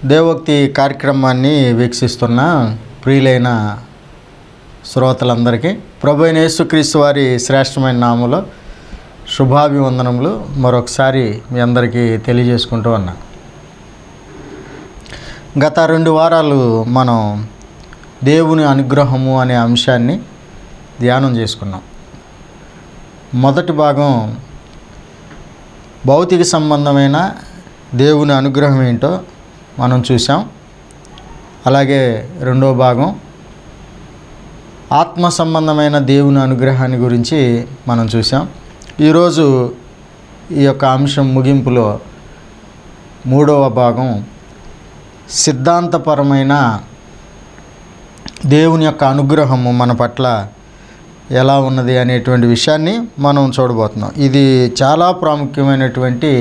దేవోక్తి కార్యక్రమాన్ని వీక్షిస్తున్న ప్రియులైన శ్రోతలందరికీ ప్రభువైన యేసుక్రీస్తు వారి శ్రేష్టమైన నామములో శుభాభివందనములు మరొకసారి మీ అందరికీ తెలియజేసుకుంటూ ఉన్నా. గత 2 వారాలు మనం దేవుని అనుగ్రహము అనే అంశాన్ని ధ్యానం చేసుకున్నాం. మొదటి భాగం భౌతిక సంబంధమైన దేవుని అనుగ్రహం ఏంటో మనం చూసాం. అలాగే రెండో భాగం ఆత్మ సంబంధమైన దేవుని అనుగ్రహాన్ని గురించి మనం చూసాం. ఈరోజు ఈ యొక్క అంశం ముగింపులో మూడవ భాగం సిద్ధాంతపరమైన దేవుని యొక్క అనుగ్రహము మన పట్ల ఎలా ఉన్నది అనేటువంటి విషయాన్ని మనం చూడబోతున్నాం. ఇది చాలా ప్రాముఖ్యమైనటువంటి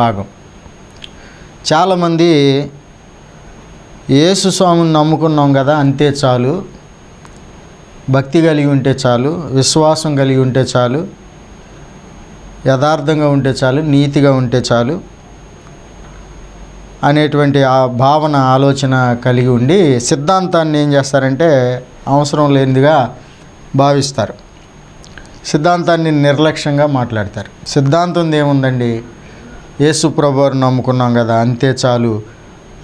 భాగం. చాలామంది యేసు స్వామిని నమ్ముకున్నాం కదా, అంతే చాలు, భక్తి కలిగి ఉంటే చాలు, విశ్వాసం కలిగి ఉంటే చాలు, యథార్థంగా ఉంటే చాలు, నీతిగా ఉంటే చాలు అనేటువంటి ఆ భావన ఆలోచన కలిగి ఉండి సిద్ధాంతాన్ని ఏం చేస్తారంటే అవసరం లేనిదిగా భావిస్తారు. సిద్ధాంతాన్ని నిర్లక్ష్యంగా మాట్లాడతారు. సిద్ధాంతం ఏముందండి, యేసు ప్రభువుని నమ్ముకున్నాం కదా, అంతే చాలు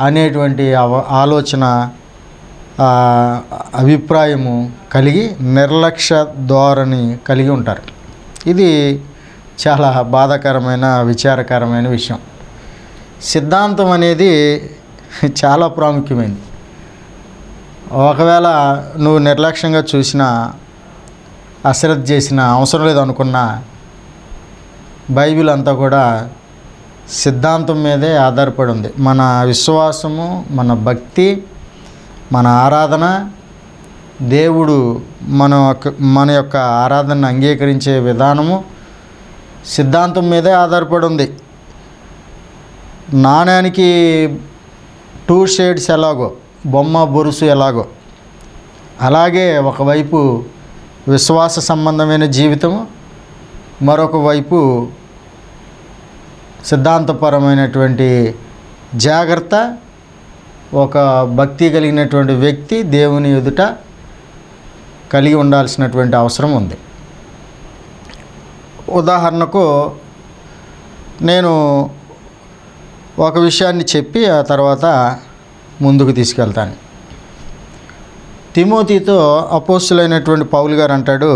అనేటువంటి ఆలోచన అభిప్రాయము కలిగి నిర్లక్ష్య ధోరణి కలిగి ఉంటారు. ఇది చాలా బాధాకరమైన విచారకరమైన విషయం. సిద్ధాంతం అనేది చాలా ప్రాముఖ్యమైనది. ఒకవేళ నువ్వు నిర్లక్ష్యంగా చూసినా, అశ్రద్ధ చేసినా, అవసరం లేదు అనుకున్నా, బైబిల్ అంతా కూడా సిద్ధాంతం మీదే ఆధారపడి ఉంది. మన విశ్వాసము, మన భక్తి, మన ఆరాధన, దేవుడు మన యొక్క ఆరాధనను అంగీకరించే విధానము సిద్ధాంతం మీదే ఆధారపడి ఉంది. నాణ్యానికి 2 షేడ్స్ ఎలాగో, బొమ్మ బొరుసు ఎలాగో, అలాగే ఒకవైపు విశ్వాస సంబంధమైన జీవితము, మరొక వైపు సిద్ధాంతపరమైనటువంటి జాగ్రత్త ఒక భక్తి కలిగినటువంటి వ్యక్తి దేవుని ఎదుట కలిగి ఉండాల్సినటువంటి అవసరం ఉంది. ఉదాహరణకు నేను ఒక విషయాన్ని చెప్పి ఆ తర్వాత ముందుకు తీసుకెళ్తాను. తిమోతితో అపోస్తులైనటువంటి పౌలు గారు అంటాడు,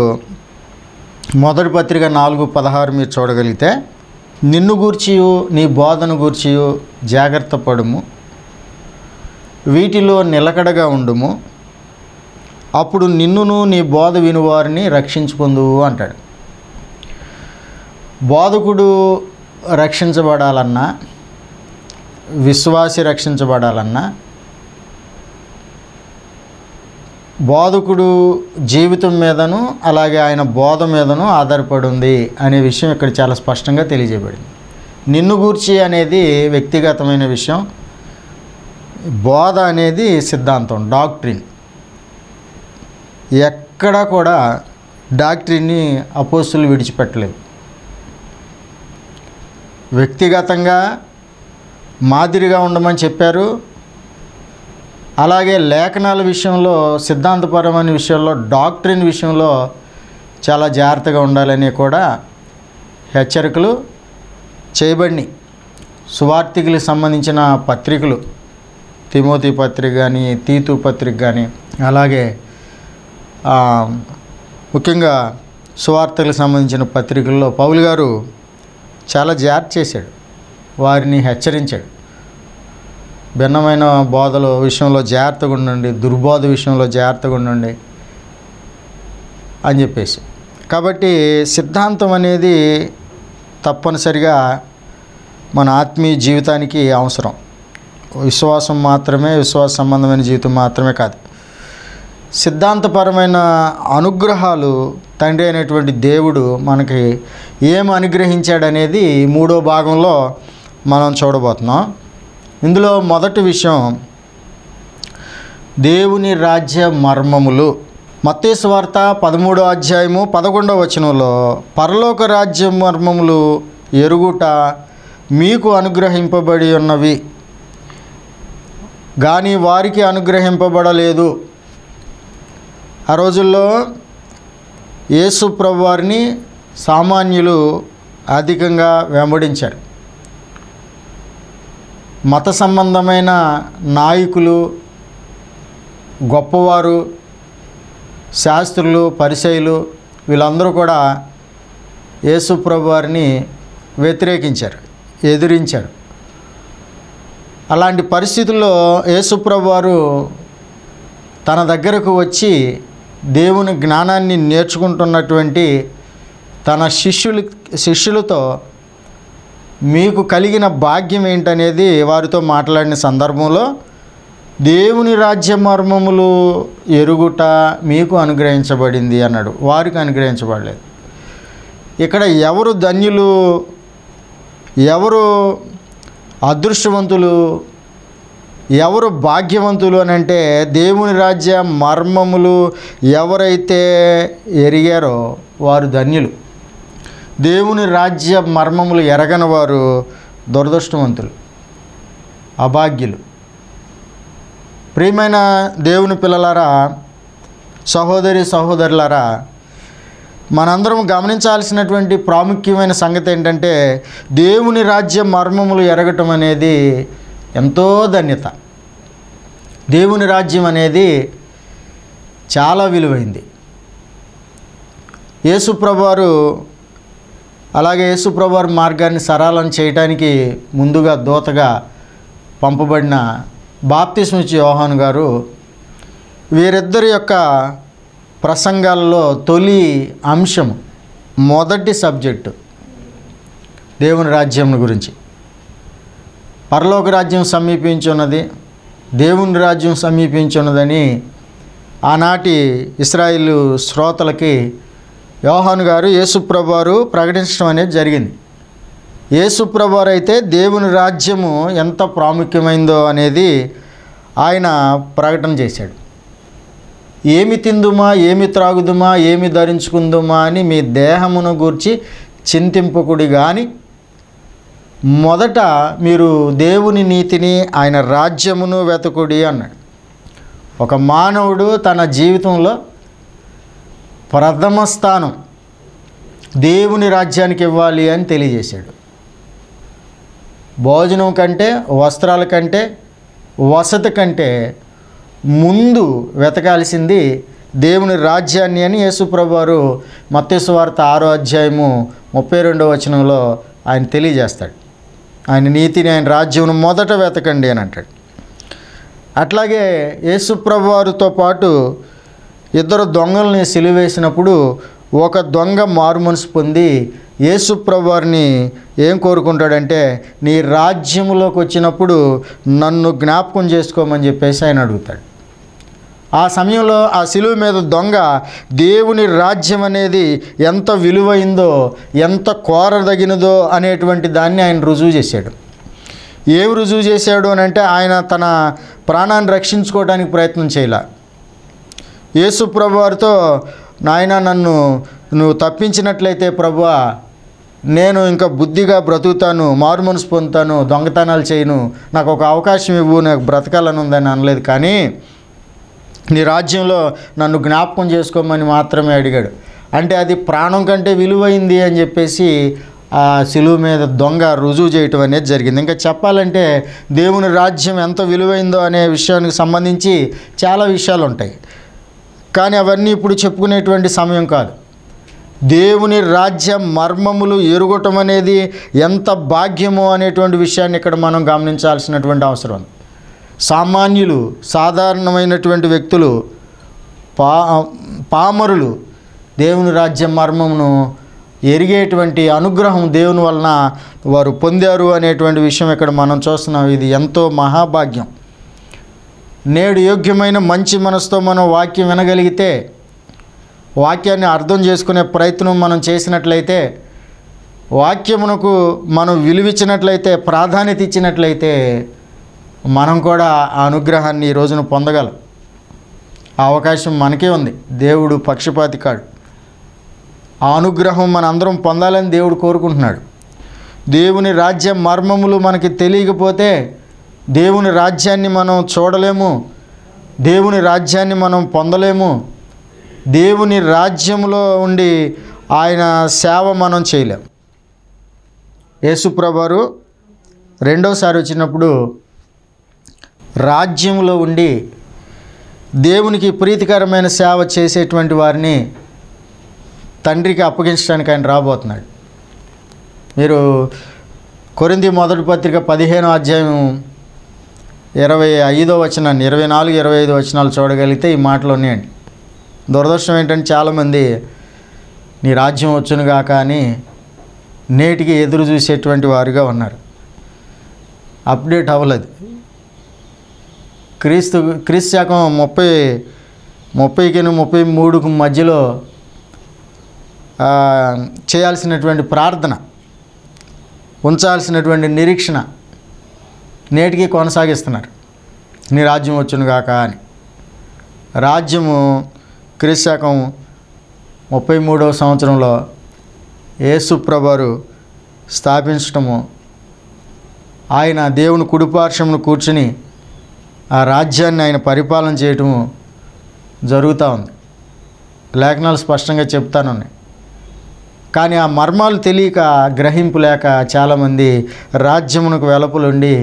మొదటి పత్రిక 4:16 మీరు చూడగలిగితే, నిన్ను గూర్చియు నీ బోధను గూర్చియు జాగ్రత్త పడుము, వీటిలో నిలకడగా ఉండుము, అప్పుడు నిన్నును నీ బోధ వినువారిని రక్షించుకుందువు అంటాడు. బోధకుడు రక్షించబడాలన్నా, విశ్వాసి రక్షించబడాలన్నా, బోధకుడు జీవితం మీదను అలాగే ఆయన బోధ మీదను ఆధారపడి ఉంది అనే విషయం ఇక్కడ చాలా స్పష్టంగా తెలియజేయబడింది. నిన్ను గూర్చి అనేది వ్యక్తిగతమైన విషయం, బోధ అనేది సిద్ధాంతం, డాక్ట్రిన్. ఎక్కడా కూడా డాక్ట్రిన్ని అపోస్తులు విడిచిపెట్టలేదు. వ్యక్తిగతంగా మాదిరిగా ఉండమని చెప్పారు. అలాగే లేఖనాల విషయంలో, సిద్ధాంతపరమైన విషయంలో, డాక్ట్రిన్ విషయంలో చాలా జాగ్రత్తగా ఉండాలని కూడా హెచ్చరికలు చేయబడినాయి. సువార్తికులకు సంబంధించిన పత్రికలు, తిమోతి పత్రిక కానీ, తీతు పత్రిక కానీ, అలాగే ముఖ్యంగా సువార్తలకు సంబంధించిన పత్రికల్లో పౌలు గారు చాలా జాగ్రత్త చేశాడు, వారిని హెచ్చరించాడు. భిన్నమైన బోధల విషయంలో జాగ్రత్తగా ఉండండి, దుర్బోధ విషయంలో జాగ్రత్తగా ఉండండి అని చెప్పేసి. కాబట్టి సిద్ధాంతం అనేది తప్పనిసరిగా మన ఆత్మీయ జీవితానికి అవసరం. విశ్వాసం మాత్రమే, విశ్వాస సంబంధమైన జీవితం మాత్రమే కాదు, సిద్ధాంతపరమైన అనుగ్రహాలు తండ్రి అయినటువంటి దేవుడు మనకి ఏమి అనుగ్రహించాడనేది మూడో భాగంలో మనం చూడబోతున్నాం. ఇందులో మొదటి విషయం దేవుని రాజ్య మర్మములు. మత్తయి సువార్త 13వ అధ్యాయము 11వ వచనంలో, పరలోక రాజ్య మర్మములు ఎరుగుట మీకు అనుగ్రహింపబడి ఉన్నవి, కానీ వారికి అనుగ్రహింపబడలేదు. ఆ రోజుల్లో యేసు ప్రభువారిని సామాన్యులు అధికంగా వెంబడించారు. మత సంబంధమైన నాయకులు, గొప్పవారు, శాస్త్రులు, పరిసయ్యులు వీళ్ళందరూ కూడా యేసు ప్రభువారిని వ్యతిరేకించారు, ఎదిరించారు. అలాంటి పరిస్థితుల్లో యేసు ప్రభువారు తన దగ్గరకు వచ్చి దేవుని జ్ఞానాన్ని నేర్చుకుంటున్నటువంటి తన శిష్యులతో మీకు కలిగిన భాగ్యం ఏంటనేది వారితో మాట్లాడిన సందర్భంలో దేవుని రాజ్య మర్మములు ఎరుగుట మీకు అనుగ్రహించబడింది అన్నాడు. వారికి అనుగ్రహించబడలేదు. ఇక్కడ ఎవరు ధన్యులు, ఎవరు అదృష్టవంతులు, ఎవరు భాగ్యవంతులు అని అంటే దేవుని రాజ్య మర్మములు ఎవరైతే ఎరిగారో వారు ధన్యులు. దేవుని రాజ్య మర్మములు ఎరగని వారు దురదృష్టవంతులు, అభాగ్యులు. ప్రియమైన దేవుని పిల్లలారా, సహోదరి సహోదరులారా, మనందరం గమనించాల్సినటువంటి ప్రాముఖ్యమైన సంగతి ఏంటంటే దేవుని రాజ్య మర్మములు ఎరగటం అనేది ఎంతో ధన్యత. దేవుని రాజ్యం అనేది చాలా విలువైంది. యేసుప్రభువారు అలాగే యేసుప్రభువారి మార్గాన్ని సరళం చేయడానికి ముందుగా దూతగా పంపబడిన బాప్తిస్మిచ్చి యోహాను గారు వీరిద్దరి యొక్క ప్రసంగాల్లో తొలి అంశం, మొదటి సబ్జెక్టు దేవుని రాజ్యం గురించి. పరలోక రాజ్యం సమీపించున్నది, దేవుని రాజ్యం సమీపించున్నదని ఆనాటి ఇశ్రాయేలు శ్రోతలకి యోహాను గారు యేసుప్రభువారు ప్రకటించడం అనేది జరిగింది. యేసుప్రభువారు అయితే దేవుని రాజ్యము ఎంత ప్రాముఖ్యమైందో అనేది ఆయన ప్రకటన చేశాడు. ఏమి తిందుమా, ఏమి త్రాగుదుమా, ఏమి ధరించుకుందుమా అని మీ దేహమును గూర్చి చింతింపకుడి కానీ మొదట మీరు దేవుని నీతిని ఆయన రాజ్యమును వెతకుడి అన్నాడు. ఒక మానవుడు తన జీవితంలో ప్రథమ స్థానం దేవుని రాజ్యానికి ఇవ్వాలి అని తెలియజేశాడు. భోజనం కంటే, వస్త్రాల కంటే, వసతి కంటే ముందు వెతకాల్సింది దేవుని రాజ్యాన్ని అని యేసుప్రభువారు మత్తయి సువార్త 6వ అధ్యాయము 32వ వచనంలో ఆయన తెలియజేస్తాడు. ఆయన నీతిని, ఆయన రాజ్యమును మొదట వెతకండి అని అంటాడు. అట్లాగే యేసుప్రభువారితో పాటు ఇద్దరు దొంగల్ని సిలువేసినప్పుడు ఒక దొంగ మారుమనసు పొంది యేసుప్రభువారిని ఏం కోరుకుంటాడంటే, నీ రాజ్యములోకి వచ్చినప్పుడు నన్ను జ్ఞాపకం చేసుకోమని చెప్పేసి ఆయన అడుగుతాడు. ఆ సమయంలో ఆ సిలువ మీద దొంగ దేవుని రాజ్యం అనేది ఎంత విలువైందో, ఎంత కోరదగినదో అనేటువంటి దాన్ని ఆయన రుజువు చేశాడు. ఏమి రుజువు చేశాడు అని అంటే, ఆయన తన ప్రాణాన్ని రక్షించుకోవడానికి ప్రయత్నం చేయలే. యేసు ప్రభువారితో, నాయన నన్ను నువ్వు తప్పించినట్లయితే ప్రభువా, నేను ఇంకా బుద్ధిగా బ్రతుకుతాను, మారు మనసు పొందుతాను, దొంగతనాలు చేయను, నాకు ఒక అవకాశం ఇవ్వు, నాకు బ్రతకాలని ఉందని అనలేదు. కానీ నీ రాజ్యంలో నన్ను జ్ఞాపకం చేసుకోమని మాత్రమే అడిగాడు. అంటే అది ప్రాణం కంటే విలువైంది అని చెప్పేసి ఆ సిలువ మీద దొంగ రుజువు చేయటం అనేది జరిగింది. ఇంకా చెప్పాలంటే దేవుని రాజ్యం ఎంత విలువైందో అనే విషయానికి సంబంధించి చాలా విషయాలు ఉంటాయి, కానీ అవన్నీ ఇప్పుడు చెప్పుకునేటువంటి సమయం కాదు. దేవుని రాజ్య మర్మములు ఎరుగటం అనేది ఎంత భాగ్యమో అనేటువంటి విషయాన్ని ఇక్కడ మనం గమనించాల్సినటువంటి అవసరం ఉంది. సామాన్యులు, సాధారణమైనటువంటి వ్యక్తులు, పామరులు దేవుని రాజ్య మర్మమును ఎరిగేటువంటి అనుగ్రహం దేవుని వలన వారు పొందారు అనేటువంటి విషయం ఇక్కడ మనం చూస్తున్నాం. ఇది ఎంతో మహాభాగ్యం. నేడు యోగ్యమైన మంచి మనసుతో మనం వాక్యం వినగలిగితే, వాక్యాన్ని అర్థం చేసుకునే ప్రయత్నం మనం చేసినట్లయితే, వాక్యమునకు మనం విలువిచ్చినట్లయితే, ప్రాధాన్యత ఇచ్చినట్లయితే మనం కూడా ఆ అనుగ్రహాన్ని ఈ రోజున పొందగలం. ఆ అవకాశం మనకే ఉంది. దేవుడు పక్షపాతి కాడు. ఆ అనుగ్రహం మన అందరం పొందాలని దేవుడు కోరుకుంటున్నాడు. దేవుని రాజ్య మర్మములు మనకి తెలియకపోతే దేవుని రాజ్యాన్ని మనం చూడలేము, దేవుని రాజ్యాన్ని మనం పొందలేము, దేవుని రాజ్యంలో ఉండి ఆయన సేవ మనం చేయలేం. యేసుప్రభువారు రెండోసారి వచ్చినప్పుడు రాజ్యంలో ఉండి దేవునికి ప్రీతికరమైన సేవ చేసేటువంటి వారిని తండ్రికి అప్పగించడానికి ఆయన రాబోతున్నాడు. మీరు కొరింథీ మొదటి పత్రిక 15వ అధ్యాయం 25వ వచనాన్ని 24, 25 వచనాలు చూడగలిగితే ఈ మాటలు ఉన్నాయండి. దురదృష్టం ఏంటంటే చాలామంది నీ రాజ్యం వచ్చునుగాక అని నేటికి ఎదురు చూసేటువంటి వారుగా ఉన్నారు. అప్డేట్ అవ్వలేదు. క్రీస్తు శకం 30కి 33కు మధ్యలో చేయాల్సినటువంటి ప్రార్థన, ఉంచాల్సినటువంటి నిరీక్షణ నేటికి కొనసాగిస్తున్నారు. నీ రాజ్యం వచ్చునుగాక అని. రాజ్యము క్రీస్తు శకం 33వ సంవత్సరంలో యేసుప్రభువారు స్థాపించటము, ఆయన దేవుని కుడిపార్శ్వమున కూర్చుని ఆ రాజ్యాన్ని ఆయన పరిపాలన చేయటము జరుగుతూ ఉంది. లేఖనాలు స్పష్టంగా చెప్తానున్నాయి. కానీ ఆ మర్మాలు తెలియక, గ్రహింపు లేక చాలామంది రాజ్యమునకు వెలుపలుండి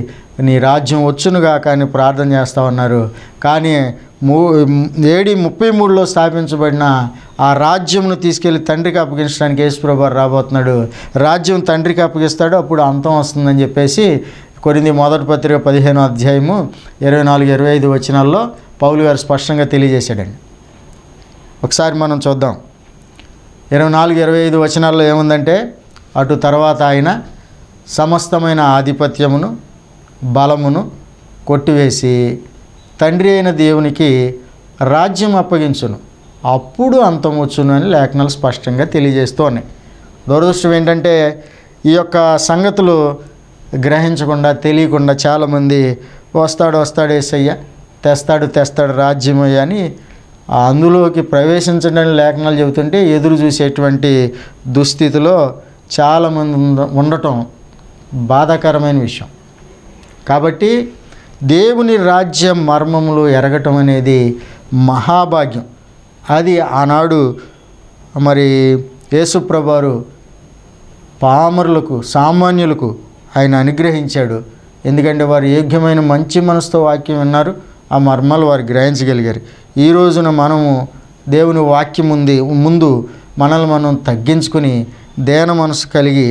నీ రాజ్యం వచ్చునుగా కానీ ప్రార్థన చేస్తూ ఉన్నారు. కానీ AD 33లో స్థాపించబడిన ఆ రాజ్యమును తీసుకెళ్ళి తండ్రికి అప్పగించడానికి యేసుప్రభువారు రాబోతున్నాడు. రాజ్యం తండ్రికి అప్పగిస్తాడు, అప్పుడు అంతం వస్తుందని చెప్పేసి కొరింథీ మొదటి పత్రిక 15వ అధ్యాయము 24, 25 వచనాల్లో పౌలు గారు స్పష్టంగా తెలియజేశాడండి. ఒకసారి మనం చూద్దాం. 24, 25 వచనాల్లో ఏముందంటే, అటు తర్వాత ఆయన సమస్తమైన ఆధిపత్యమును బలమును కొట్టివేసి తండ్రి అయిన దేవునికి రాజ్యం అప్పగించును, అప్పుడు అంతం వచ్చును అని లేఖనాలు స్పష్టంగా తెలియజేస్తూ ఉన్నాయి. దురదృష్టం ఏంటంటే ఈ యొక్క సంగతులు గ్రహించకుండా, తెలియకుండా చాలామంది వస్తాడు యేసయ్య, తెస్తాడు రాజ్యమయ్య అని అందులోకి ప్రవేశించడానికి లేఖనాలు చెబుతుంటే ఎదురు చూసేటువంటి దుస్థితిలో చాలామంది ఉండటం బాధాకరమైన విషయం. కాబట్టి దేవుని రాజ్య మర్మములు ఎరగటం అనేది మహాభాగ్యం. అది ఆనాడు మరి యేసుప్రభువారు పామరులకు, సామాన్యులకు ఆయన అనుగ్రహించాడు. ఎందుకంటే వారు యోగ్యమైన మంచి మనసుతో వాక్యం విన్నారు, ఆ మర్మాలు వారు గ్రహించగలిగారు. ఈ రోజున మనము దేవుని వాక్యం ముందు మనల్ని మనం తగ్గించుకుని దేన మనసు కలిగి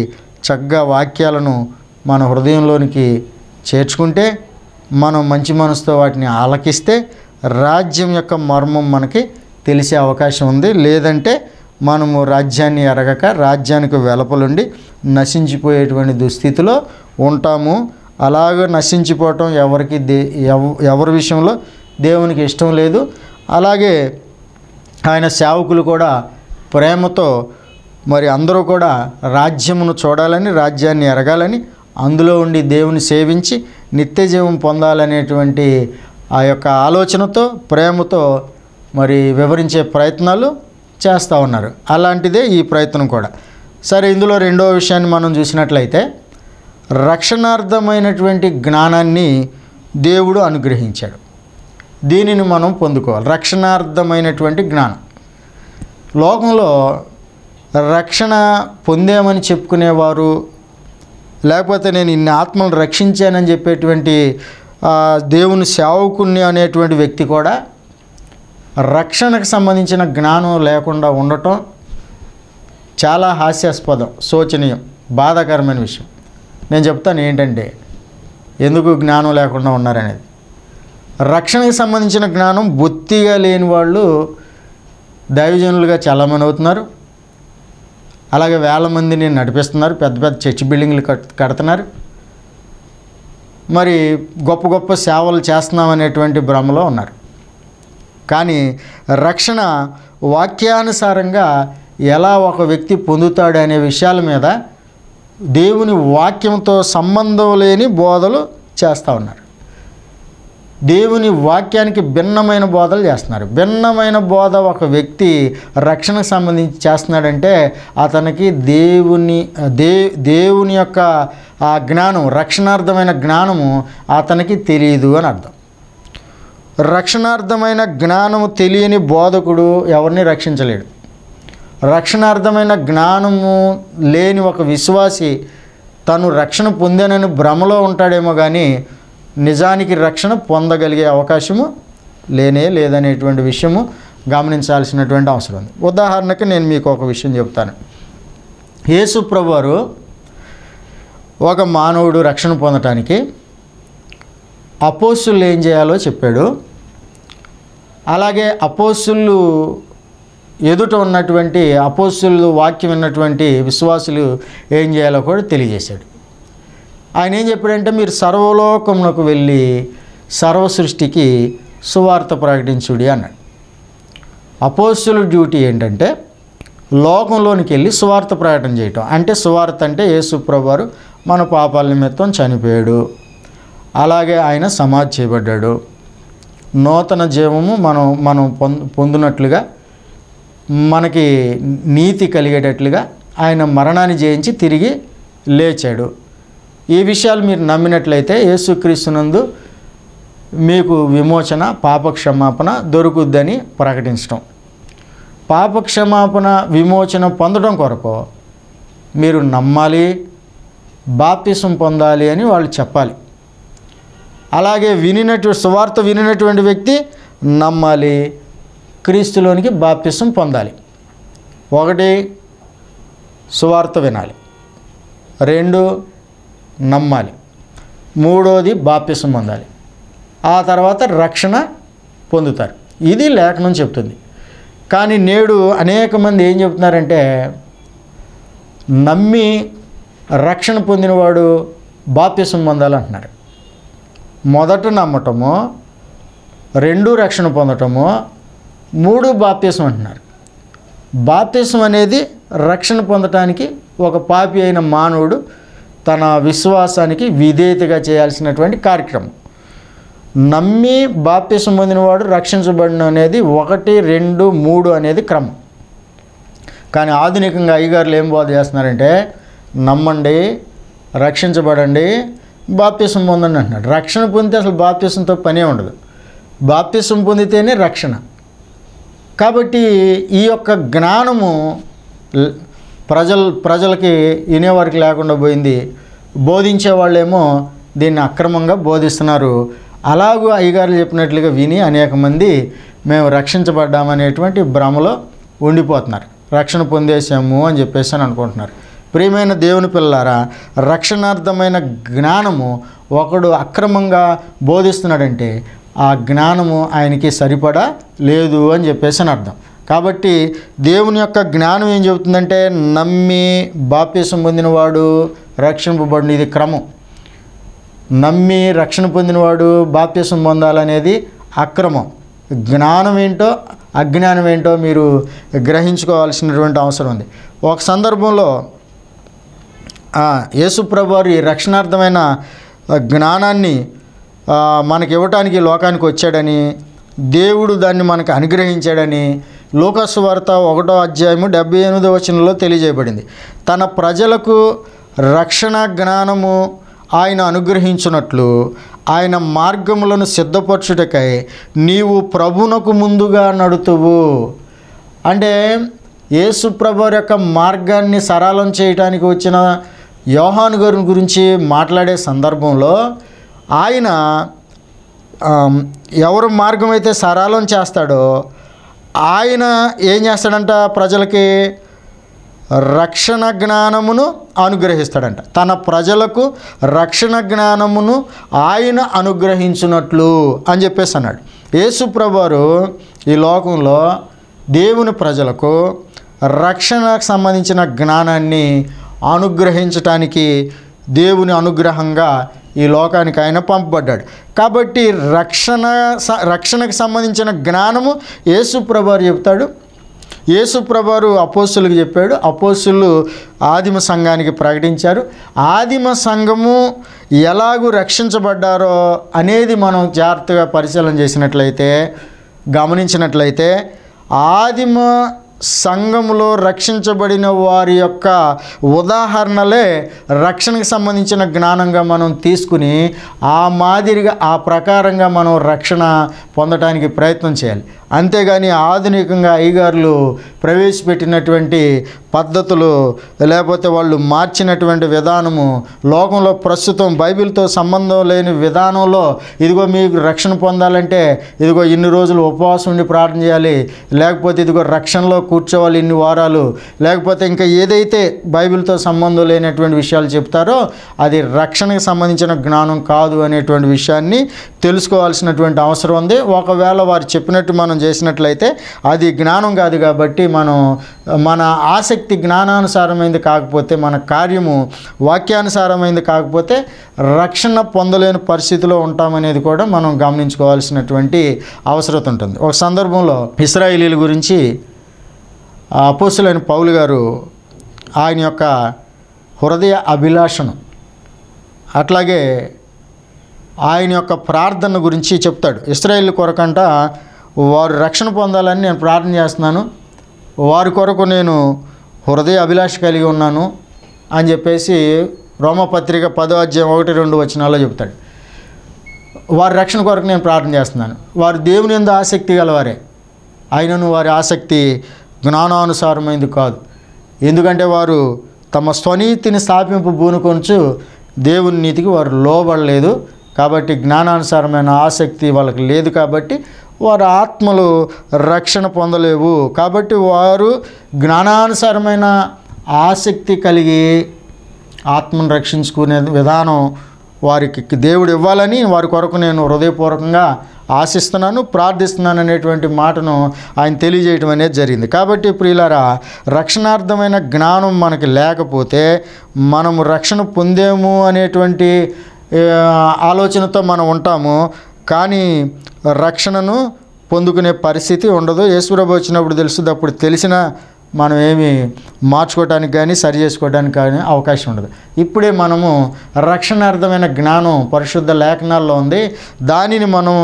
చక్కగా వాక్యాలను మన హృదయంలోనికి చేర్చుకుంటే, మనం మంచి మనసుతో వాటిని ఆలకిస్తే రాజ్యం యొక్క మర్మం మనకి తెలిసే అవకాశం ఉంది. లేదంటే మనము రాజ్యాన్ని ఎరగక రాజ్యానికి వెలుపలుండి నశించిపోయేటువంటి దుస్థితిలో ఉంటాము. అలాగ నశించిపోవటం ఎవరి విషయంలో దేవునికి ఇష్టం లేదు. అలాగే ఆయన సేవకులు కూడా ప్రేమతో మరి అందరూ కూడా రాజ్యమును చూడాలని, రాజ్యాన్ని ఎరగాలని, అందులో ఉండి దేవుని సేవించి నిత్య జీవం పొందాలనేటువంటి ఆ యొక్క ఆలోచనతో, ప్రేమతో మరి వివరించే ప్రయత్నాలు చేస్తూ ఉన్నారు. అలాంటిదే ఈ ప్రయత్నం కూడా. సరే, ఇందులో రెండవ విషయాన్ని మనం చూసినట్లయితే, రక్షణార్థమైనటువంటి జ్ఞానాన్ని దేవుడు అనుగ్రహించాడు. దీనిని మనం పొందుకోవాలి. రక్షణార్థమైనటువంటి జ్ఞానం. లోకంలో రక్షణ పొందామని చెప్పుకునేవారు, లేకపోతే నేను ఇన్ని ఆత్మలను రక్షించానని చెప్పేటువంటి దేవుని సేవకుణ్ణి అనేటువంటి వ్యక్తి కూడా రక్షణకు సంబంధించిన జ్ఞానం లేకుండా ఉండటం చాలా హాస్యాస్పదం, శోచనీయం, బాధాకరమైన విషయం. నేను చెప్తాను ఏంటంటే ఎందుకు జ్ఞానం లేకుండా ఉన్నారనేది. రక్షణకు సంబంధించిన జ్ఞానం బొత్తిగా లేని వాళ్ళు దైవజనులుగా చాలామంది అవుతున్నారు. అలాగే వేల మందిని నడిపిస్తున్నారు, పెద్ద పెద్ద చర్చి బిల్డింగ్లు కడుతున్నారు, మరి గొప్ప గొప్ప సేవలు చేస్తున్నామనేటువంటి భ్రమలో ఉన్నారు. కానీ రక్షణ వాక్యానుసారంగా ఎలా ఒక వ్యక్తి పొందుతాడు అనే విషయాల మీద దేవుని వాక్యంతో సంబంధం లేని బోధలు చేస్తూ ఉన్నారు. దేవుని వాక్యానికి భిన్నమైన బోధలు చేస్తున్నారు. భిన్నమైన బోధ ఒక వ్యక్తి రక్షణకు సంబంధించి చేస్తున్నాడంటే అతనికి దేవుని యొక్క ఆ జ్ఞానం, రక్షణార్థమైన జ్ఞానము అతనికి తెలియదు అని అర్థం. రక్షణార్థమైన జ్ఞానము తెలియని బోధకుడు ఎవరిని రక్షించలేడు. రక్షణార్థమైన జ్ఞానము లేని ఒక విశ్వాసి తను రక్షణ పొందానని భ్రమలో ఉంటాడేమో కానీ నిజానికి రక్షణ పొందగలిగే అవకాశము లేదనేటువంటి విషయము గమనించాల్సినటువంటి అవసరం ఉంది. ఉదాహరణకి నేను మీకు ఒక విషయం చెప్తాను. యేసు ప్రభువారు ఒక మానవుడు రక్షణ పొందటానికి అపోస్తులు ఏం చేయాలో చెప్పాడు. అలాగే అపోస్తులు ఎదుట ఉన్నటువంటి అపోస్తులు వాక్యం విన్నటువంటి విశ్వాసులు ఏం చేయాలో కూడా తెలియజేశాడు. ఆయన ఏం చెప్పాడంటే, మీరు సర్వలోకమునకు వెళ్ళి సర్వ సృష్టికి సువార్త ప్రకటించుడి అన్నాడు. అపోస్తుల డ్యూటీ ఏంటంటే లోకంలోనికి వెళ్ళి సువార్త ప్రకటన చేయటం. అంటే సువార్త అంటే యేసు ప్రభువారు మన పాపాల నిమిత్తం చనిపోయాడు, అలాగే ఆయన సమాధి చేయబడ్డాడు, నూతన జీవము మనం పొందినట్లుగా, మనకి నీతి కలిగేటట్లుగా ఆయన మరణాన్ని జయించి తిరిగి లేచాడు. ఈ విషయాలు మీరు నమ్మినట్లయితే యేసుక్రీస్తునందు మీకు విమోచన, పాపక్షమాపణ దొరుకుద్దని ప్రకటించడం. పాపక్షమాపణ, విమోచన పొందడం కొరకు మీరు నమ్మాలి, బాప్తిసం పొందాలి అని వాళ్ళు చెప్పాలి. అలాగే సువార్త వినినటువంటి వ్యక్తి నమ్మాలి, క్రీస్తులోనికి బాప్తిసం పొందాలి. 1 సువార్త వినాలి, 2 నమ్మాలి, 3వది బాప్తిసం పొందాలి. ఆ తర్వాత రక్షణ పొందుతారు. ఇది లేఖనం చెప్తుంది. కానీ నేడు అనేక మంది ఏం చెప్తున్నారంటే, నమ్మి రక్షణ పొందినవాడు బాప్తిసం పొందాలంటున్నారు. మొదట నమ్మటము, 2 రక్షణ పొందటము, 3 బాప్తిసం అంటున్నారు. బాప్తిసం అనేది రక్షణ పొందటానికి ఒక పాపి అయిన మానవుడు తన విశ్వాసానికి విధేయతగా చేయాల్సినటువంటి కార్యక్రమం. నమ్మి బాప్తిసం పొందినవాడు రక్షించబడిన అనేది 1, 2, 3 అనేది క్రమం. కానీ ఆధునికంగా అయ్యగారులు ఏం బోధ చేస్తున్నారంటే, నమ్మండి, రక్షించబడండి, బాప్తిసం పొందండి అంటున్నాడు. రక్షణ పొందితే అసలు బాప్తిసంతో పనే ఉండదు. బాప్తిసం పొందితేనే రక్షణ. కాబట్టి ఈ యొక్క జ్ఞానము ప్రజలకి వినేవారికి లేకుండా పోయింది. బోధించే వాళ్ళేమో దీన్ని అక్రమంగా బోధిస్తున్నారు. అలాగూ అయ్యగారులు చెప్పినట్లుగా విని అనేక మంది మేము రక్షించబడ్డామనేటువంటి భ్రమలో ఉండిపోతున్నారు. రక్షణ పొందేసాము అని చెప్పేసి అనుకుంటున్నారు. ప్రియమైన దేవుని పిల్లలారా, రక్షణార్థమైన జ్ఞానము ఒకడు అక్రమంగా బోధిస్తున్నాడంటే ఆ జ్ఞానము ఆయనకి సరిపడా లేదు అని చెప్పేసి అర్థం. కాబట్టి దేవుని యొక్క జ్ఞానం ఏం చెబుతుందంటే, నమ్మి బాప్తిసం పొందినవాడు రక్షింపబడిన, ఇది క్రమం. నమ్మి రక్షణ పొందినవాడు బాప్తిసం పొందాలనేది అక్రమం. జ్ఞానం ఏంటో అజ్ఞానం ఏంటో మీరు గ్రహించుకోవాల్సినటువంటి అవసరం ఉంది. ఒక సందర్భంలో యేసు ప్రభువారు ఈ రక్షణార్థమైన జ్ఞానాన్ని మనకి ఇవ్వటానికి లోకానికి వచ్చాడని, దేవుడు దాన్ని మనకు అనుగ్రహించాడని లూకా సువార్త 1వ అధ్యాయము 78వ వచనంలో తెలియజేయబడింది. తన ప్రజలకు రక్షణ జ్ఞానము ఆయన అనుగ్రహించున్నట్లు ఆయన మార్గములను సిద్ధపరచుటకై నీవు ప్రభునకు ముందుగా నడుతువు. అంటే యేసు ప్రభువారి యొక్క మార్గాన్ని సరళం చేయడానికి వచ్చిన యోహాను గారి గురించి మాట్లాడే సందర్భంలో ఆయన ఎవరు మార్గం అయితే సరళం చేస్తాడో ఆయన ఏం చేస్తాడంట, ప్రజలకి రక్షణ జ్ఞానమును అనుగ్రహిస్తాడంట. తన ప్రజలకు రక్షణ జ్ఞానమును ఆయన అనుగ్రహించున్నట్లు అని చెప్పేసి అన్నాడు. యేసు ప్రభువారు ఈ లోకంలో దేవుని ప్రజలకు రక్షణకు సంబంధించిన జ్ఞానాన్ని అనుగ్రహించటానికి దేవుని అనుగ్రహంగా ఈ లోకానికి ఆయన పంపబడ్డాడు. కాబట్టి రక్షణకు సంబంధించిన జ్ఞానము యేసు ప్రభువారు చెప్తాడు. యేసు ప్రభువారు అపోస్తులకు చెప్పాడు. అపోస్తులు ఆదిమ సంఘానికి ప్రకటించారు. ఆదిమ సంఘము ఎలాగూ రక్షించబడ్డారో అనేది మనం జాగ్రత్తగా పరిశీలన చేసినట్లయితే, గమనించినట్లయితే, ఆదిమ సంఘములో రక్షించబడిన వారి యొక్క ఉదాహరణలే రక్షణకు సంబంధించిన జ్ఞానంగా మనం తీసుకుని ఆ మాదిరిగా ఆ ప్రకారంగా మనం రక్షణ పొందడానికి ప్రయత్నం చేయాలి. అంతేగాని ఆధునికంగా అయ్యగారులు ప్రవేశపెట్టినటువంటి పద్ధతులు లేకపోతే వాళ్ళు మార్చినటువంటి విధానము, లోకంలో ప్రస్తుతం బైబిల్తో సంబంధం లేని విధానంలో ఇదిగో మీకు రక్షణ పొందాలంటే ఇదిగో ఇన్ని రోజులు ఉపవాసం ఉండి ప్రార్థన చేయాలి, లేకపోతే ఇదిగో రక్షణలో కూర్చోవాలి ఇన్ని వారాలు, లేకపోతే ఇంకా ఏదైతే బైబిల్తో సంబంధం లేనటువంటి విషయాలు చెప్తారో అది రక్షణకు సంబంధించిన జ్ఞానం కాదు అనేటువంటి విషయాన్ని తెలుసుకోవాల్సినటువంటి అవసరం ఉంది. ఒకవేళ వారు చెప్పినట్టు మనం చేసినట్లయితే అది జ్ఞానం కాదు. కాబట్టి మన ఆసక్తి జ్ఞానానుసారమైంది కాకపోతే, మన కార్యము వాక్యానుసారమైంది కాకపోతే రక్షణ పొందలేని పరిస్థితిలో ఉంటామనేది కూడా మనం గమనించుకోవాల్సినటువంటి అవసరం ఉంటుంది. ఒక సందర్భంలో ఇశ్రాయేలీల గురించి అపోస్తలుడైన పౌలు గారు ఆయన యొక్క హృదయ అభిలాషను అట్లాగే ఆయన యొక్క ప్రార్థన గురించి చెప్తాడు. ఇశ్రాయేలు కొరకంట వారు రక్షణ పొందాలని నేను ప్రార్థన చేస్తున్నాను, వారి కొరకు నేను హృదయ అభిలాష కలిగి ఉన్నాను అని చెప్పేసి రోమపత్రిక 10వ అధ్యాయం 1-2 వచనాల్లో చెప్తాడు. వారి రక్షణ కొరకు నేను ప్రార్థన చేస్తున్నాను. వారు దేవుని యందు ఆసక్తి గలవారే, అయినను వారి ఆసక్తి జ్ఞానానుసారమైంది కాదు. ఎందుకంటే వారు తమ స్వనీతిని స్థాపింపు బూనుకొంచు దేవుని నీతికి వారు లోబడలేదు. కాబట్టి జ్ఞానానుసారమైన ఆసక్తి వాళ్ళకి లేదు. కాబట్టి వారు ఆత్మలు రక్షణ పొందలేవు. కాబట్టి వారు జ్ఞానానుసారమైన ఆసక్తి కలిగి ఆత్మను రక్షించుకునే విధానం వారికి దేవుడు ఇవ్వాలని వారి కొరకు నేను హృదయపూర్వకంగా ఆశిస్తున్నాను, ప్రార్థిస్తున్నాను అనేటువంటి మాటను ఆయన తెలియజేయటం అనేది జరిగింది. కాబట్టి ప్రియులారా, రక్షణార్థమైన జ్ఞానం మనకి లేకపోతే మనము రక్షణ పొందేము అనేటువంటి ఆలోచనతో మనం ఉంటాము, కానీ రక్షణను పొందుకునే పరిస్థితి ఉండదు. యేసుప్రభు వచ్చినప్పుడు తెలుస్తుంది. అప్పుడు తెలిసిన మనం ఏమి మార్చుకోవడానికి కానీ సరి చేసుకోవడానికి కానీ అవకాశం ఉండదు. ఇప్పుడే మనము రక్షణార్థమైన జ్ఞానం పరిశుద్ధ లేఖనాల్లో ఉంది. దానిని మనం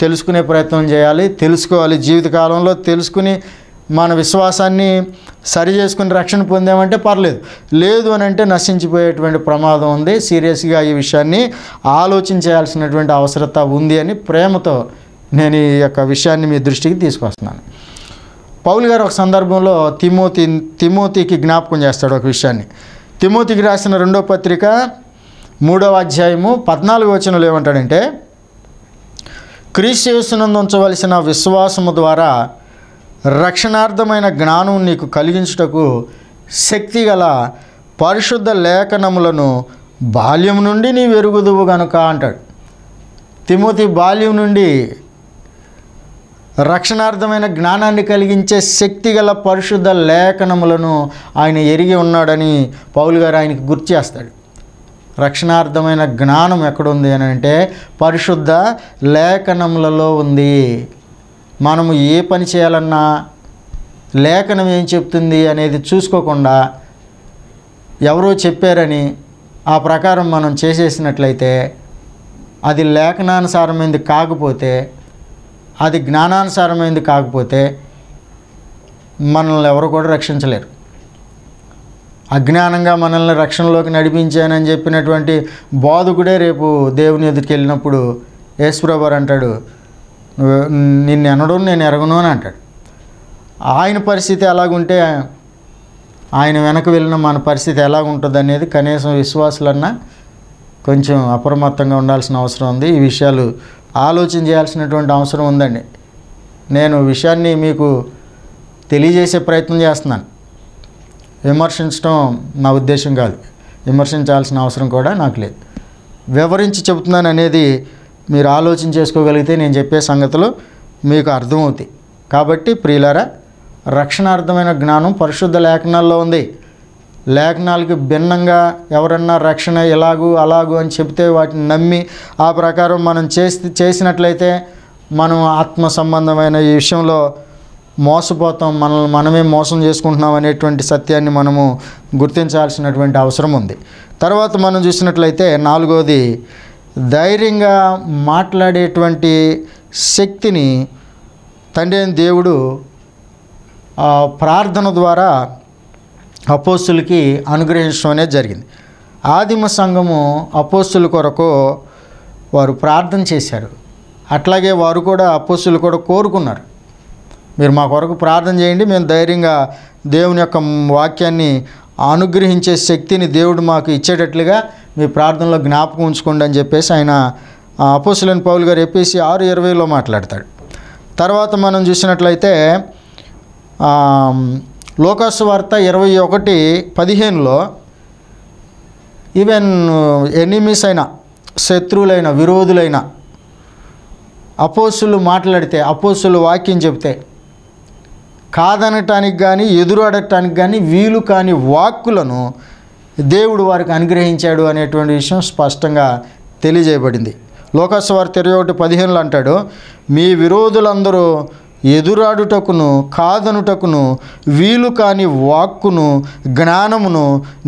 తెలుసుకునే ప్రయత్నం చేయాలి, తెలుసుకోవాలి. జీవితకాలంలో తెలుసుకుని మన విశ్వాసాన్ని సరి చేసుకుని రక్షణ పొందామంటే పర్లేదు, లేదు అని అంటే నశించిపోయేటువంటి ప్రమాదం ఉంది. సీరియస్గా ఈ విషయాన్ని ఆలోచించాల్సినటువంటి అవసరత ఉంది అని ప్రేమతో నేను ఈ యొక్క విషయాన్ని మీ దృష్టికి తీసుకొస్తున్నాను. పౌలు గారు ఒక సందర్భంలో తిమోతికి జ్ఞాపకం చేస్తాడు ఒక విషయాన్ని. తిమోతికి రాసిన 2వ పత్రిక 3వ అధ్యాయము 14వ వచనంలో ఏమంటాడంటే, క్రీస్తు యేసునందు ఉంచవలసిన విశ్వాసము ద్వారా రక్షణార్థమైన జ్ఞానం నీకు కలిగించుటకు శక్తిగల పరిశుద్ధ లేఖనములను బాల్యం నుండి నీ వెరుగుదువు గనుక అంటాడు. తిమోతి బాల్యం నుండి రక్షణార్థమైన జ్ఞానాన్ని కలిగించే శక్తిగల పరిశుద్ధ లేఖనములను ఆయన ఎరిగి ఉన్నాడని పౌలు గారు ఆయనకి గుర్తు చేస్తాడు. రక్షణార్థమైన జ్ఞానం ఎక్కడుంది అని అంటే పరిశుద్ధ లేఖనములలో ఉంది. మనము ఏ పని చేయాలన్నా లేఖనం ఏం చెప్తుంది అనేది చూసుకోకుండా ఎవరో చెప్పారని ఆ ప్రకారం మనం చేసేసినట్లయితే అది లేఖనానుసారమైంది కాకపోతే, అది జ్ఞానానుసారమైంది కాకపోతే మనల్ని ఎవరు కూడా రక్షించలేరు. అజ్ఞానంగా మనల్ని రక్షణలోకి నడిపించానని చెప్పినటువంటి బోధకుడే రేపు దేవుని ఎదుటికి వెళ్ళినప్పుడు యేసుప్రభు అంటాడు, నిన్ను ఎనడు నేను ఎరగను అని అంటాడు. ఆయన పరిస్థితి ఎలాగుంటే ఆయన వెనక వెళ్ళిన మన పరిస్థితి ఎలాగుంటుంది అనేది కనీసం విశ్వాసులన్నా కొంచెం అప్రమత్తంగా ఉండాల్సిన అవసరం ఉంది. ఈ విషయాలు ఆలోచన చేయాల్సినటువంటి అవసరం ఉందండి. నేను విషయాన్ని మీకు తెలియజేసే ప్రయత్నం చేస్తున్నాను. విమర్శించడం నా ఉద్దేశం కాదు, విమర్శించాల్సిన అవసరం కూడా నాకు లేదు. వివరించి చెబుతున్నాను అనేది మీరు ఆలోచన చేసుకోగలిగితే నేను చెప్పే సంగతులు మీకు అర్థమవుతాయి. కాబట్టి ప్రియులారా, రక్షణార్థమైన జ్ఞానం పరిశుద్ధ లేఖనాల్లో ఉంది. లేఖనాలకి భిన్నంగా ఎవరన్నా రక్షణ ఎలాగూ అలాగూ అని చెప్తే వాటిని నమ్మి ఆ ప్రకారం మనం చేసినట్లయితే మనం ఆత్మ సంబంధమైన ఈ విషయంలో మోసపోతాం, మనల్ని మనమే మోసం చేసుకుంటున్నాం అనేటువంటి సత్యాన్ని మనము గుర్తించాల్సినటువంటి అవసరం ఉంది. తర్వాత మనం చూసినట్లయితే 4వది, ధైర్యంగా మాట్లాడేటువంటి శక్తిని తండ్రి అయిన దేవుడు ప్రార్థన ద్వారా అపోస్తులకి అనుగ్రహించడం అనేది జరిగింది. ఆదిమ సంఘము అపోస్తుల కొరకు వారు ప్రార్థన చేశారు. అట్లాగే వారు కూడా అపోస్తులు కూడా కోరుకున్నారు, మీరు మా కొరకు ప్రార్థన చేయండి, మేము ధైర్యంగా దేవుని యొక్క వాక్యాన్ని అనుగ్రహించే శక్తిని దేవుడు మాకు ఇచ్చేటట్లుగా మీ ప్రార్థనలో జ్ఞాపకం ఉంచుకోండి అని చెప్పేసి ఆయన అపోస్తులైన పౌలు గారు ఎఫెసీ 6:20లో మాట్లాడతాడు. తర్వాత మనం చూసినట్లయితే లూకాసు వార్త 21:15లో ఈవెన్ ఎనిమీస్ అయిన, శత్రువులైన, విరోధులైన అపోస్తులు మాట్లాడితే, అపోస్తులు వాక్యం చెప్తే కాదనటానికి కానీ ఎదురాడటానికి కానీ వీలు కాని వాక్కులను దేవుడు వారికి అనుగ్రహించాడు అనేటువంటి విషయం స్పష్టంగా తెలియజేయబడింది. లూకాసు వార్త 21:15లో అంటాడు, మీ విరోధులందరూ ఎదురాడుటకును కాదనుటకును వీలు కాని వాక్కును జ్ఞానమును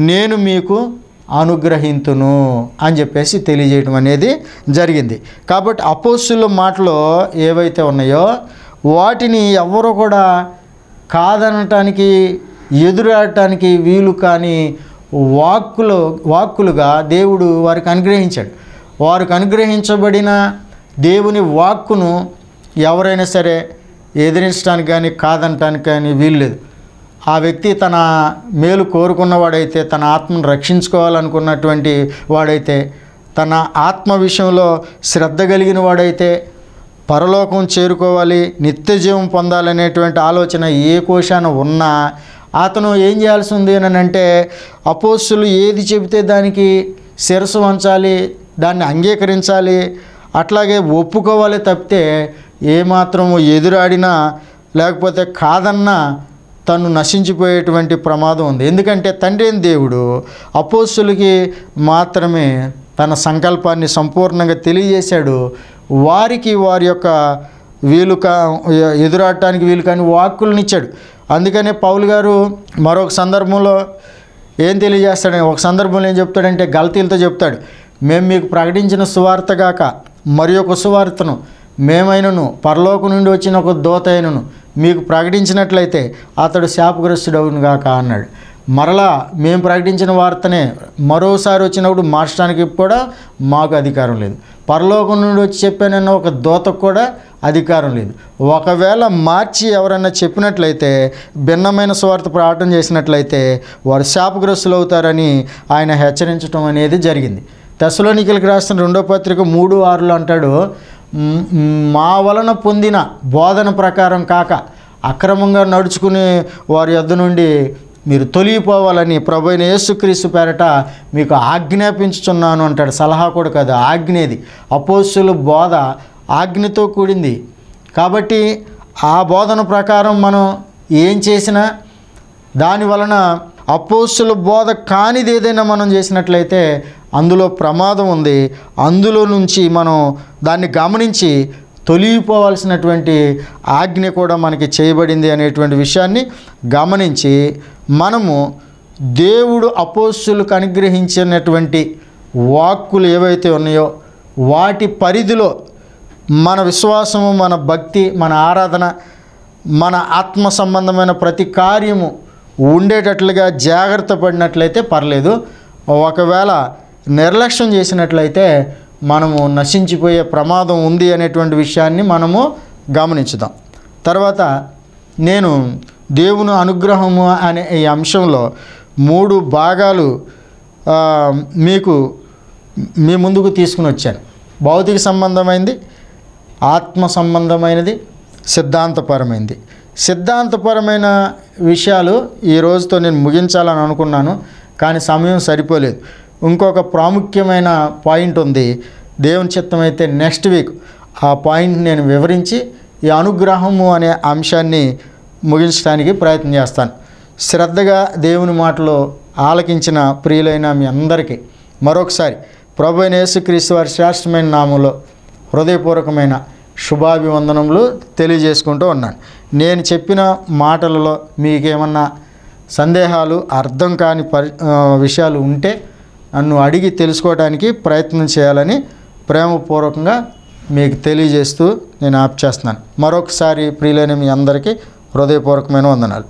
నేను మీకు అనుగ్రహింతును అని చెప్పేసి తెలియజేయడం అనేది జరిగింది. కాబట్టి అపోస్తుల మాటలు ఏవైతే ఉన్నాయో వాటిని ఎవరు కూడా కాదనటానికి ఎదురాడటానికి వీలు కాని వాక్కులుగా దేవుడు వారికి అనుగ్రహించాడు. వారికి అనుగ్రహించబడిన దేవుని వాక్కును ఎవరైనా సరే ఎదిరించడానికి కానీ కాదనటానికి కానీ వీల్లేదు. ఆ వ్యక్తి తన మేలు కోరుకున్నవాడైతే, తన ఆత్మను రక్షించుకోవాలనుకున్నటువంటి వాడైతే, తన ఆత్మ విషయంలో శ్రద్ధ కలిగిన వాడైతే, పరలోకం చేరుకోవాలి, నిత్య జీవం పొందాలనేటువంటి ఆలోచన ఏ కోశాన ఉన్నా అతను ఏం చేయాల్సి ఉంది అని అంటే, అపోస్తులు ఏది చెబితే దానికి శిరస్సు వంచాలి, దాన్ని అంగీకరించాలి, అట్లాగే ఒప్పుకోవాలి తప్పితే ఏమాత్రము ఎదురాడినా లేకపోతే కాదన్నా తను నశించిపోయేటువంటి ప్రమాదం ఉంది. ఎందుకంటే తండ్రి అయిన దేవుడు అపోస్తులకి మాత్రమే తన సంకల్పాన్ని సంపూర్ణంగా తెలియజేశాడు. వారికి వారి యొక్క ఎదురాడటానికి వీలు కాని వాక్కులను ఇచ్చాడు. అందుకనే పౌలు గారు మరొక సందర్భంలో ఏం తెలియజేస్తాడని, ఒక సందర్భంలో ఏం చెప్తాడంటే గలతీలతో చెప్తాడు, మేము మీకు ప్రకటించిన సువార్త గాక మరి ఒక సువార్తను మేమైనను పరలోకం నుండి వచ్చిన ఒక దూత అయినను మీకు ప్రకటించినట్లయితే అతడు శాపగ్రస్తుడవును గాక అన్నాడు. మరలా మేము ప్రకటించిన వార్తనే మరోసారి వచ్చినప్పుడు మార్చడానికి కూడా మాకు అధికారం లేదు. పరలోకం నుండి వచ్చి చెప్పానన్న ఒక దూతకు కూడా అధికారం లేదు. ఒకవేళ మార్చి ఎవరన్నా చెప్పినట్లయితే, భిన్నమైన సువార్త ప్రకటన చేసినట్లయితే వారు శాపగ్రస్తులు అవుతారని ఆయన హెచ్చరించడం అనేది జరిగింది. తెస్సలోనికీయులకు రాసిన 2వ పత్రిక 3:6లో అంటాడు, మా వలన పొందిన బోధన ప్రకారం కాక అక్రమంగా నడుచుకునే వారి యొద్ద నుండి మీరు తొలగిపోవాలని ప్రభువైన యేసుక్రీస్తు పేరట మీకు ఆజ్ఞాపించుచున్నాను అంటాడు. సలహా కూడా కాదు, ఆజ్ఞేది. అపోస్తుల బోధ ఆజ్ఞతో కూడింది. కాబట్టి ఆ బోధన ప్రకారం మనం ఏం చేసినా దాని వలన అపోస్తుల బోధ కానిది ఏదైనా మనం చేసినట్లయితే అందులో ప్రమాదం ఉంది. అందులో నుంచి మనం దాన్ని గమనించి తొలగిపోవాల్సినటువంటి ఆజ్ఞ కూడా మనకి చేయబడింది అనేటువంటి విషయాన్ని గమనించి మనము దేవుడు అపోస్తులకు అనుగ్రహించినటువంటి వాక్కులు ఏవైతే ఉన్నాయో వాటి పరిధిలో మన విశ్వాసము, మన భక్తి, మన ఆరాధన, మన ఆత్మ సంబంధమైన ప్రతి కార్యము ఉండేటట్లుగా జాగ్రత్త పడినట్లయితే పర్లేదు. ఒకవేళ నిర్లక్ష్యం చేసినట్లయితే మనము నశించిపోయే ప్రమాదం ఉంది అనేటువంటి విషయాన్ని మనము గమనించుదాం. తర్వాత నేను దేవుని అనుగ్రహము అనే ఈ అంశంలో 3 భాగాలు మీ ముందుకు తీసుకుని వచ్చాను. భౌతిక సంబంధమైనది, ఆత్మ సంబంధమైనది, సిద్ధాంతపరమైనది. సిద్ధాంతపరమైన విషయాలు ఈ రోజుతో నేను ముగించాలని అనుకున్నాను, కానీ సమయం సరిపోలేదు. ఇంకొక ప్రాముఖ్యమైన పాయింట్ ఉంది. దేవుని చిత్తమైతే నెక్స్ట్ వీక్ ఆ పాయింట్ నేను వివరించి ఈ అనుగ్రహము అనే అంశాన్ని ముగించడానికి ప్రయత్నం చేస్తాను. శ్రద్ధగా దేవుని మాటలు ఆలకించిన ప్రియులైన మీ అందరికీ మరొకసారి ప్రభువైన యేసుక్రీస్తు వారి శ్రేష్టమైన నామములో హృదయపూర్వకమైన శుభాభివందనములు తెలియజేసుకుంటూ ఉన్నాను. నేను చెప్పిన మాటలలో మీకేమన్నా సందేహాలు, అర్థం కాని విషయాలు ఉంటే నన్ను అడిగి తెలుసుకోవడానికి ప్రయత్నం చేయాలని ప్రేమపూర్వకంగా మీకు తెలియజేస్తూ నేను ఆప్ చేస్తున్నాను. మరొకసారి ప్రియులైన మీ అందరికీ హృదయపూర్వకమైన వందనాలు.